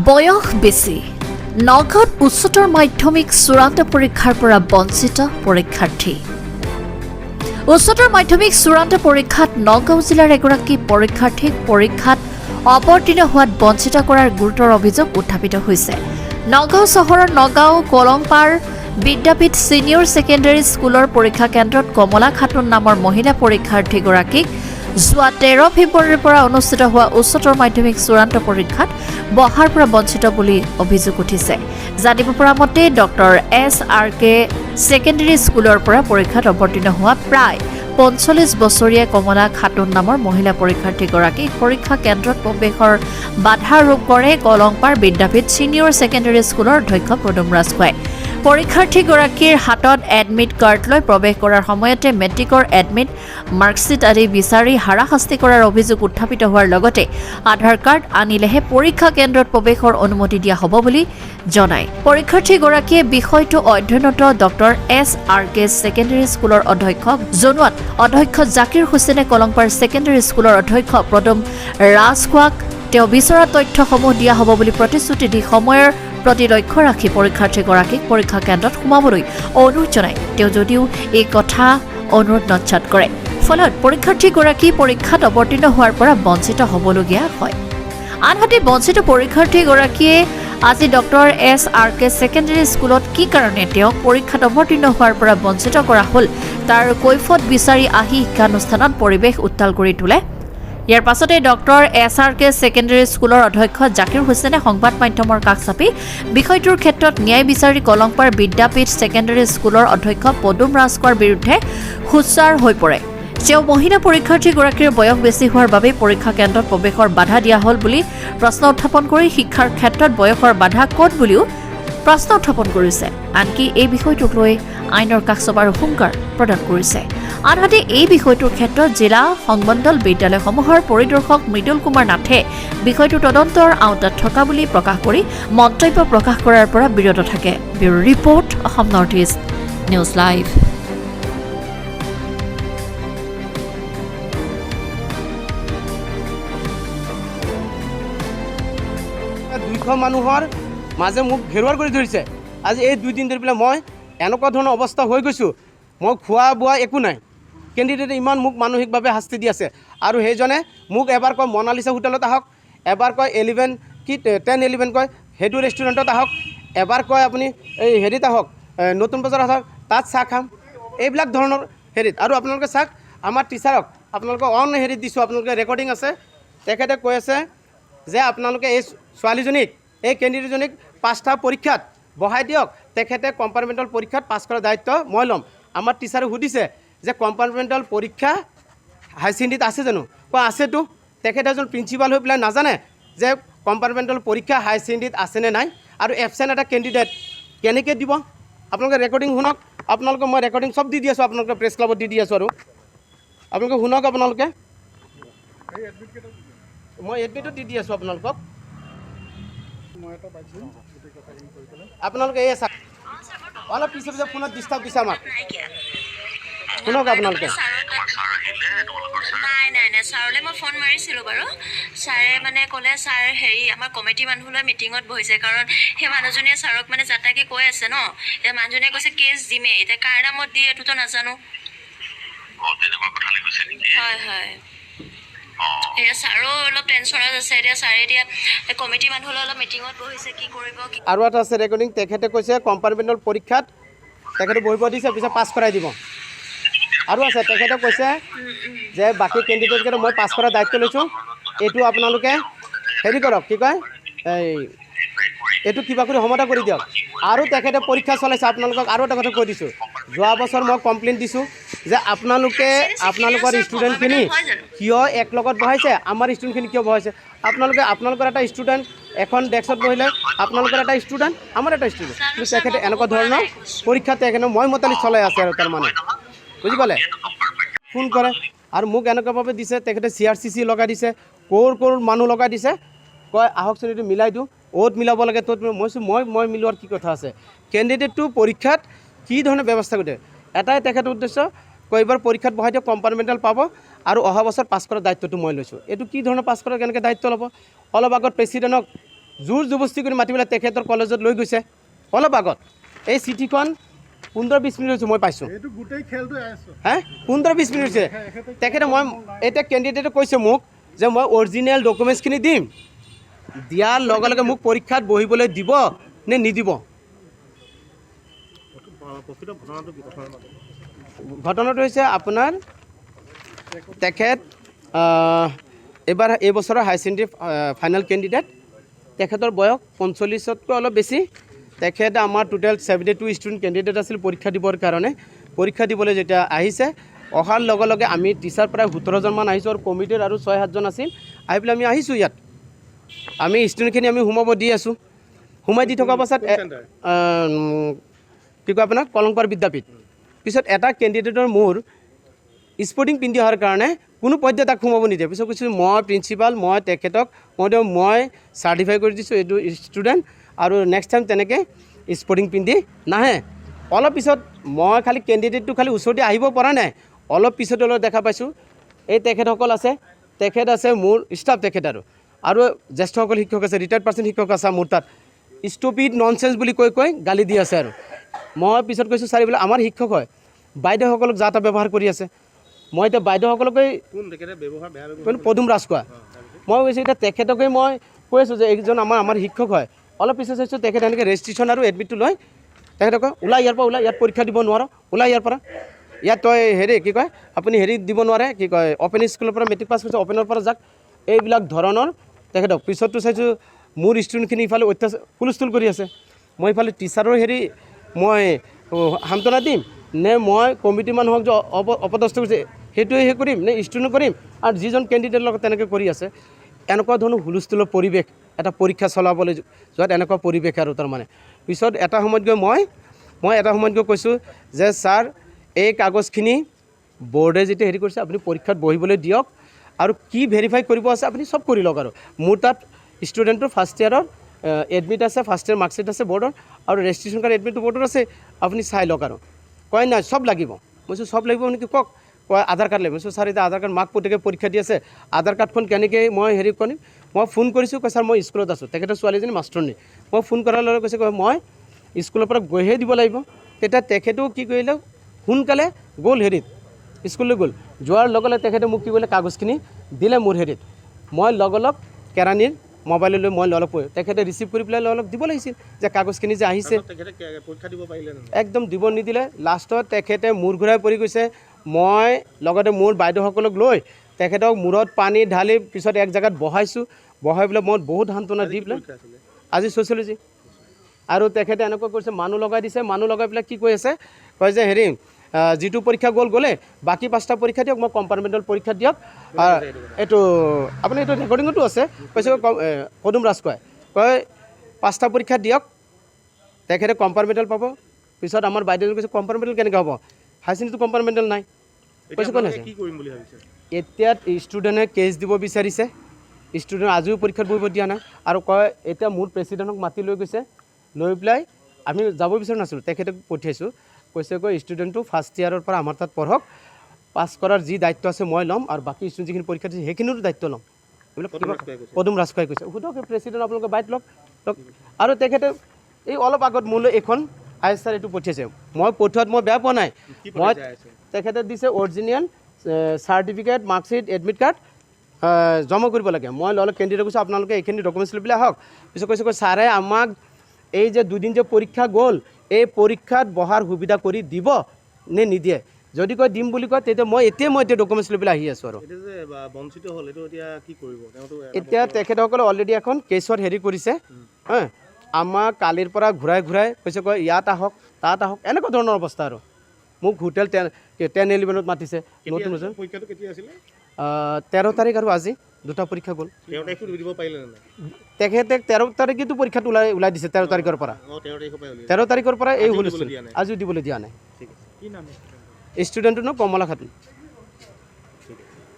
বয়স বেছি নগাঁৱত উচ্চতৰ মাধ্যমিক চূড়ান্ত পৰীক্ষাৰ পৰা বঞ্চিত পৰীক্ষাৰ্থী। উচ্চতৰ মাধ্যমিক চূড়ান্ত পৰীক্ষাত নগাঁও জিলাৰ এগৰাকী পৰীক্ষাৰ্থীক পৰীক্ষাত অৱতীৰ্ণ হোৱাত বঞ্চিত কৰাৰ গুৰুতৰ অভিযোগ উত্থাপিত হৈছে। নগাঁও চহৰৰ নগাঁও কলংপাৰ বিদ্যাপীঠ ছিনিয়ৰ ছেকেণ্ডাৰী স্কুলৰ পৰীক্ষা কেন্দ্ৰত কমলা খাতুন নামৰ মহিলা পৰীক্ষাৰ্থীগৰাকীক যোৱা 13 ফেব্ৰুৱাৰীৰ পৰা অনুষ্ঠিত হোৱা উচ্চতৰ মাধ্যমিক চূড়ান্ত পৰীক্ষাত বহাৰ পৰা বঞ্চিত বুলি অভিযোগ উঠিছে। জানিব পৰা মতে ডক্টৰ.S.R.K. ছেকেণ্ডাৰী স্কুলৰ পৰা পৰীক্ষাত অৱতীৰ্ণ হোৱা প্ৰায় 45 বছৰীয়া কমলা খাতুন নামৰ মহিলা পৰীক্ষাৰ্থীগৰাকীক পৰীক্ষা কেন্দ্ৰত প্ৰৱেশৰ বাধা আৰোপ কৰে কলংপাৰ বিদ্যাপীঠ ছিনিয়ৰ ছেকেণ্ডাৰী স্কুলৰ অধ্যক্ষ পদুম ৰাজখোৱাই। পৰীক্ষাৰ্থীগৰাকীৰ হাতত এডমিট কাৰ্ড লৈ প্ৰৱেশ কৰাৰ সময়তে মেট্ৰিকৰ এডমিট মাৰ্কশ্বিট আদি বিচাৰি হাৰাশাস্তি কৰাৰ অভিযোগ উত্থাপিত হোৱাৰ লগতে আধাৰ কাৰ্ড আনিলেহে পৰীক্ষা কেন্দ্ৰত প্ৰৱেশৰ অনুমতি দিয়া হ'ব বুলি জনায়। পৰীক্ষাৰ্থীগৰাকীয়ে বিষয়টো অধ্যয়নৰত ডক্টৰ.S.R.K. ছেকেণ্ডাৰী স্কুলৰ অধ্যক্ষক জনোৱাত অধ্যক্ষ জাকিৰ হুছেইনে কলংপাৰ ছেকেণ্ডাৰী স্কুলৰ অধ্যক্ষ পদুম ৰাজখোৱাক তেওঁ বিচৰা তথ্যসমূহ দিয়া হ'ব বুলি প্ৰতিশ্ৰুতি দি সময়ৰ প্ৰতি লক্ষ্য ৰাখি পৰীক্ষাৰ্থীগৰাকীক পৰীক্ষা কেন্দ্ৰত সোমাবলৈ অনুৰোধ জনায়। তেওঁ যদিও এই কথা অনুৰোধ নচ্ছাত কৰে, ফলত পৰীক্ষাৰ্থীগৰাকী পৰীক্ষাত অৱতীৰ্ণ হোৱাৰ পৰা বঞ্চিত হ'বলগীয়া হয়। আনহাতে বঞ্চিত পৰীক্ষাৰ্থীগৰাকীয়ে আজি ডক্টৰ.S.R.K. ছেকেণ্ডাৰী স্কুলত কি কাৰণে তেওঁক পৰীক্ষাত অৱতীৰ্ণ হোৱাৰ পৰা বঞ্চিত কৰা হ'ল তাৰ কৈফত বিচাৰি আহি শিক্ষানুষ্ঠানত পৰিৱেশ উত্তাল কৰি তোলে। ইয়াৰ পাছতে ডক্টৰ.S.R.K. ছেকেণ্ডাৰী স্কুলৰ অধ্যক্ষ জাকিৰ হুছেইনে সংবাদ মাধ্যমৰ কাষ চাপি বিষয়টোৰ ক্ষেত্ৰত ন্যায় বিচাৰি কলংপাৰ বিদ্যাপীঠ ছেকেণ্ডাৰী স্কুলৰ অধ্যক্ষ পদুম ৰাজখোৱাৰ বিৰুদ্ধে সোচ্চাৰ হৈ পৰে। তেওঁ মহিলা পৰীক্ষাৰ্থীগৰাকীৰ বয়স বেছি হোৱাৰ বাবে পৰীক্ষা কেন্দ্ৰত প্ৰৱেশৰ বাধা দিয়া হ'ল বুলি প্ৰশ্ন উত্থাপন কৰি শিক্ষাৰ ক্ষেত্ৰত বয়সৰ বাধা ক'ত বুলিও প্ৰশ্ন উত্থাপন কৰিছে। আনকি এই বিষয়টোক লৈ আইনৰ কাষ চপাৰ হুংকাৰ প্ৰদান কৰিছে। আনহাতে এই বিষয়টোৰ ক্ষেত্ৰত জিলা সংমণ্ডল বিদ্যালয়সমূহৰ পৰিদৰ্শক মৃদুল কুমাৰ নাথে বিষয়টো তদন্তৰ আওতাত থকা বুলি প্ৰকাশ কৰি মন্তব্য প্ৰকাশ কৰাৰ পৰা বিৰত থাকে। Bureau report, Assam north east news live. মানুহৰ মাজে মোক ঘেৰুৱাৰ কৰি ধৰিছে। আজি এই 2 দিন ধৰি পেলাই মই এনেকুৱা ধৰণৰ অৱস্থা হৈ গৈছোঁ, মই খোৱা বোৱা একো নাই। কেণ্ডিডেটে ইমান মোক মানসিকভাৱে শাস্তি দি আছে। আৰু সেইজনে মোক এবাৰ কয় মনালিছা হোটেলত আহক, এবাৰ কয় 10-11 কয় সেইটো ৰেষ্টুৰেণ্টত আহক, এবাৰ কয় আপুনি এই হেৰিত আহক নতুন বজাৰত আহক তাত চাহ খাম, এইবিলাক ধৰণৰ হেৰিত। আৰু আপোনালোকে চাওক আমাৰ টিচাৰক আপোনালোকক অন হেৰিত দিছোঁ, আপোনালোকে ৰেকৰ্ডিং আছে। তেখেতে কৈ আছে যে আপোনালোকে এই ছোৱালীজনীক এই কেণ্ডিডেটজনীক 5টা পৰীক্ষাত বহাই দিয়ক, তেখেতে কম্পাৰ্টমেণ্টেল পৰীক্ষাত পাছ কৰাৰ দায়িত্ব মই ল'ম। আমাৰ টিচাৰে সুধিছে যে কম্পাৰ্টমেণ্টেল পৰীক্ষা হাই ছেকেণ্ডেৰীত আছে জানো? কোৱা আছেতো। তেখেতে এজন প্ৰিন্সিপাল হৈ পেলাই নাজানে যে কম্পাৰ্টমেণ্টেল পৰীক্ষা হাই ছেকেণ্ডেৰীত আছেনে নাই, আৰু এবচেণ্ট এটা কেণ্ডিডেট কেনেকৈ দিব? আপোনালোকে ৰেকৰ্ডিং শুনক। আপোনালোকে মই ৰেকৰ্ডিং চব দি আছোঁ, আপোনালোকে প্ৰেছ ক্লাবত দি আছোঁ। আৰু আপোনালোকে শুনক, আপোনালোকে মই এডমিটত দি আছোঁ আপোনালোকক। আপোনালোকে এই চাওক অলপ পিছে পিছে ফোনত ডিষ্টাৰ্ব দিছে আমাক। শুনক আপোনালোকে। নাই ছাৰলৈ মই ফোন মাৰিছিলোঁ বাৰু। ছাৰে মানে ক'লে ছাৰ হেৰি আমাৰ কমিটি মানুহলৈ মিটিঙত বহিছে, কাৰণ সেই মানুহজনীয়ে ছাৰক মানে যাতাকে কৈ আছে ন। এতিয়া মানুহজনীয়ে কৈছে কেছ দিমে, এতিয়া কাৰ নামত দিয়ে এইটোতো নাজানো। হয় এতিয়া ছাৰো অলপ টেনশ্যনত আছে। এতিয়া ছাৰে এতিয়া কমিটি মানুহলৈ অলপ মিটিঙত বহিছে, কি কৰিব। আৰু এটা আছে ৰেকৰ্ডিং। তেখেতে কৈছে কম্পাৰ্টমেণ্টেল পৰীক্ষাত তেখেতে বহিব দিছে, পিছত পাছ কৰাই দিব। আৰু আছে তেখেতে কৈছে যে বাকী কেণ্ডিডেটকেইটা মই পাছ কৰাৰ দায়িত্ব লৈছোঁ, এইটো আপোনালোকে হেৰি কৰক, কি কয় এইটো কিবা কৰি সমতা কৰি দিয়ক। আৰু তেখেতে পৰীক্ষা চলাইছে। আপোনালোকক আৰু এটা কথা কৈ দিছোঁ, যোৱা বছৰ মই কমপ্লেইন দিছোঁ যে আপোনালোকৰ ষ্টুডেণ্টখিনি কিয় এক লগত বহাইছে, আমাৰ ষ্টুডেণ্টখিনি কিয় বহাইছে। আপোনালোকৰ এটা ষ্টুডেণ্ট এখন ডেস্কত বহিলে, আপোনালোকৰ এটা ষ্টুডেণ্ট আমাৰ এটা ষ্টুডেণ্ট, কিন্তু তেখেতে এনেকুৱা ধৰণৰ পৰীক্ষা তেখেতে মই মতালি চলাই আছে। আৰু তাৰমানে বুজি পালে, ফোন কৰে আৰু মোক এনেকুৱাভাৱে দিছে। তেখেতে CRCC লগাই দিছে, ক'ৰ মানুহ লগাই দিছে, কয় আহকচোন এইটো মিলাই দিওঁ, অ'ত মিলাব লাগে ত'ত। মই মিলোৱাৰ কি কথা আছে? কেণ্ডিডেটটো পৰীক্ষাত কি ধৰণে ব্যৱস্থা কৰি দিয়ে, এটাই তেখেতৰ উদ্দেশ্য, কয় এইবাৰ পৰীক্ষাত বহাই দিয়ক, কম্পাৰ্টমেণ্টেল পাব আৰু অহা বছৰ পাছ কৰাৰ দায়িত্বটো মই লৈছোঁ। এইটো কি ধৰণৰ পাছ কৰাৰ কেনেকৈ দায়িত্ব ল'ব? অলপ আগত প্ৰেছিডেণ্টক জোৰ জবস্তি কৰি মাতি পেলাই তেখেতৰ কলেজত লৈ গৈছে অলপ আগত। এই চিঠিখন 15-20 মিনিট হৈছে মই পাইছোঁ। হে 15-20 মিনিট হৈছে। তেখেতে মই এতিয়া কেণ্ডিডেটে কৈছে মোক যে মই অৰিজিনেল ডকুমেণ্টছখিনি দিম, দিয়াৰ লগে লগে মোক পৰীক্ষাত বহিবলৈ দিব নে নিদিব। ঘটনাটো হৈছে আপোনাৰ তেখেত এই বছৰৰ হায়াৰ ছেকেণ্ডেৰী ফাইনেল কেণ্ডিডেট। তেখেতৰ বয়স 45তকৈ অলপ বেছি। তেখেতে আমাৰ টোটেল 72 ষ্টুডেণ্ট কেণ্ডিডেট আছিল পৰীক্ষা দিবৰ কাৰণে। পৰীক্ষা দিবলৈ যেতিয়া আহিছে, অহাৰ লগে লগে আমি টিচাৰ প্ৰায় 17জনমান আহিছোঁ আৰু কমিটিৰ আৰু 6-7জন আছিল। আহি পেলাই আমি আহিছোঁ ইয়াত, আমি ষ্টুডেণ্টখিনি আমি সোমাব দি আছোঁ। সোমাই দি থকাৰ পাছত কি কয় আপোনাৰ কলংপাৰ বিদ্যাপীঠ। পিছত এটা কেণ্ডিডেটৰ মোৰ স্পৰ্টিং পিন্ধি অহাৰ কাৰণে কোনো পধ্যে তাক সোমাব নিদিয়ে। পিছত কৈছোঁ মই প্ৰিন্সিপাল, মই তেখেতক মই চাৰ্টিফাই কৰি দিছোঁ এইটো ষ্টুডেণ্ট, আৰু নেক্সট টাইম তেনেকৈ স্পৰ্টিং পিন্ধি নাহে। অলপ পিছত মই খালি কেণ্ডিডেটটো খালি ওচৰতে আহিব পৰা নাই, অলপ পিছতে অলপ দেখা পাইছোঁ এই তেখেতসকল আছে, তেখেত আছে মোৰ ষ্টাফ তেখেত আৰু জ্যেষ্ঠসকল শিক্ষক আছে, ৰিটায়াৰ্ড পাৰ্চন শিক্ষক আছে মোৰ তাত। ষ্টুপিড ননচেন্স বুলি কৈ গালি দি আছে। আৰু মই পিছত কৈছোঁ ছাৰ এইবিলাক আমাৰ শিক্ষক হয়, বাইদেউসকলক যা তা ব্যৱহাৰ কৰি আছে। মই এতিয়া বাইদেউসকলকে পদুম ৰাজখোৱা মই কৈছোঁ, এতিয়া তেখেতকে মই কৈ আছোঁ যে এইজন আমাৰ শিক্ষক হয়। অলপ পিছত চাইছোঁ তেখেতে এনেকৈ ৰেজিষ্ট্ৰেশ্যন আৰু এডমিটটো লৈ তেখেতকে ওলাই ইয়াৰ পৰা ওলাই, ইয়াত পৰীক্ষা দিব নোৱাৰোঁ, ওলাই ইয়াৰ পৰা, ইয়াত তই কি কয় আপুনি দিব নোৱাৰে, কি কয় অ'পেন স্কুলৰ পৰা মেট্ৰিক পাছ কৰিছে, অ'পেনৰ পৰা যাক, এইবিলাক ধৰণৰ তেখেতক। পিছততো চাইছোঁ মোৰ ষ্টুডেণ্টখিনি ইফালে হুলস্থুল কৰি আছে। মই ইফালে টিচাৰৰ মই সান্তনা দিম নে মই কমিটি মানুহক যে অপদস্থ কৰিছে সেইটোৱে কৰিম নে ষ্টুডেণ্ট কৰিম, আৰু যিজন কেণ্ডিডেটৰ লগত তেনেকৈ কৰি আছে। এনেকুৱা ধৰণৰ হুলস্থুলৰ পৰিৱেশ এটা পৰীক্ষা চলাবলৈ যোৱাত এনেকুৱা পৰিৱেশ আৰু তাৰমানে। পিছত এটা সময়ত গৈ মই এটা সময়ত গৈ কৈছোঁ যে ছাৰ এই কাগজখিনি বৰ্ডে যেতিয়া কৰিছে আপুনি পৰীক্ষাত বহিবলৈ দিয়ক, আৰু কি ভেৰিফাই কৰিব আছে আপুনি চব কৰি লওক। আৰু মোৰ তাত ষ্টুডেণ্টৰ ফাৰ্ষ্ট ইয়াৰৰ এডমিট আছে, ফাৰ্ষ্ট ইয়াৰ মাৰ্কশ্বিট আছে বৰ্ডৰ, আৰু ৰেজিষ্ট্ৰেশ্যন কাৰ্ড এডমিটটো বৰ্ডৰ আছে, আপুনি চাই লওক। আৰু কয় নাই চব লাগিব। মই কৈছোঁ চব লাগিব নেকি কওক, কয় আধাৰ কাৰ্ড লাগিব। মই কৈছোঁ ছাৰ এতিয়া আধাৰ কাৰ্ড মাক পুতেকে পৰীক্ষা দি আছে, আধাৰ কাৰ্ডখন কেনেকৈ মই কৰিম। মই ফোন কৰিছোঁ, কয় ছাৰ মই স্কুলত আছোঁ, তেখেতৰ ছোৱালীজনী মাষ্টৰনী। মই ফোন কৰাৰ লগে কৈছে মই স্কুলৰ পৰা গৈহে দিব লাগিব। তেতিয়া তেখেতেও কি কৰিলে সোনকালে গ'ল স্কুললৈ গ'ল। যোৱাৰ লগে লগে তেখেতে মোক কি কৰিলে কাগজখিনি দিলে মোৰ মই লগ কেৰাণীৰ মোবাইললৈ মই তেখেতে ৰিচিভ কৰি পেলাই দিব লাগিছিল যে কাগজখিনি যে আহিছে। একদম দিব নিদিলে। লাষ্টত তেখেতে মূৰ ঘূৰাই পৰি গৈছে। মই লগতে মোৰ বাইদেউসকলক লৈ তেখেতক মূৰত পানী ঢালি পিছত এক জেগাত বহাই পেলাই মই বহুত সান্তনা দি পেলাই আজি ছ'চিয়লজি। আৰু তেখেতে এনেকুৱা কৰিছে, মানুহ লগাই দিছে, মানুহ লগাই পেলাই কি কৈ আছে, কয় যে যিটো পৰীক্ষা গ'লে বাকী 5টা পৰীক্ষা দিয়ক, মই কম্পাৰ্টমেণ্টেল পৰীক্ষা দিয়ক। এইটো আপুনি এইটো ৰেকৰ্ডিঙতো আছে, কৈছে পদুম ৰাজখোৱাই কয় 5টা পৰীক্ষা দিয়ক, তেখেতে কম্পাৰ্টমেণ্টেল পাব। পিছত আমাৰ বাইদেউ কৈছে কম্পাৰ্টমেণ্টেল কেনেকৈ হ'ব, হায়াৰ ছেকেণ্ডেৰীটো কম্পাৰ্টমেণ্টেল নাই। কৈছে কোন আছে এতিয়া ষ্টুডেণ্টে কেছ দিব বিচাৰিছে, ষ্টুডেণ্ট আজিও পৰীক্ষাত বহিব দিয়া নাই, আৰু কয় এতিয়া মোৰ প্ৰেছিডেণ্টক মাতি লৈ গৈছে, লৈ পেলাই আমি যাব বিচৰা নাছিলোঁ, তেখেতক পঠিয়াইছোঁ। কৈছে ষ্টুডেণ্টটো ফাৰ্ষ্ট ইয়াৰৰ পৰা আমাৰ তাত পঢ়ক, পাছ কৰাৰ যি দায়িত্ব আছে মই ল'ম, আৰু বাকী ষ্টুডেণ্ট যিখিনি পৰীক্ষা দিছে সেইখিনিৰো দায়িত্ব ল'ম। এইবিলাক পদুম ৰাজখোৱাই কৈছে। সুধক প্ৰেছিডেণ্ট আপোনালোকে বাইত লওক। আৰু তেখেতে এই অলপ আগত মোলৈ এখন ISR এইটো পঠিয়াইছে। মই পঠোৱাত মই বেয়া পোৱা নাই। মই তেখেতে দিছে original certificate, marksheet, admit card জমা কৰিব লাগে। মই কেণ্ডিডেট কৈছোঁ আপোনালোকে এইখিনি ডকুমেণ্টছ লৈ পেলাই আহক। পিছত কৈছে ছাৰে আমাক এই যে 2 দিন যে পৰীক্ষা গ'ল, এই পৰীক্ষাত বহাৰ সুবিধা কৰি দিব নে নিদিয়ে। যদি কয় দিম বুলি কয় তেতিয়া মই এতিয়া ডকুমেণ্টছ লৈ পেলাই আহি আছোঁ। আৰু এতিয়া তেখেতসকলে অলৰেডি এখন কেছত কৰিছে। আমাক কালিৰ পৰা ঘূৰাই কৈছে কয় ইয়াত আহক তাত আহক, এনেকুৱা ধৰণৰ অৱস্থা। আৰু মোক হোটেল 10-11 মাতিছে। নতুন 13 তাৰিখ আৰু আজি 2টা পৰীক্ষা গ'ল। তেখেতে 13 তাৰিখেতো পৰীক্ষাটো ওলাই দিছে। 13 তাৰিখৰ পৰা এই হুলস্থুল আজিও দিবলৈ দিয়া নাই। ষ্টুডেণ্টৰ নাম কমলা খাতুন।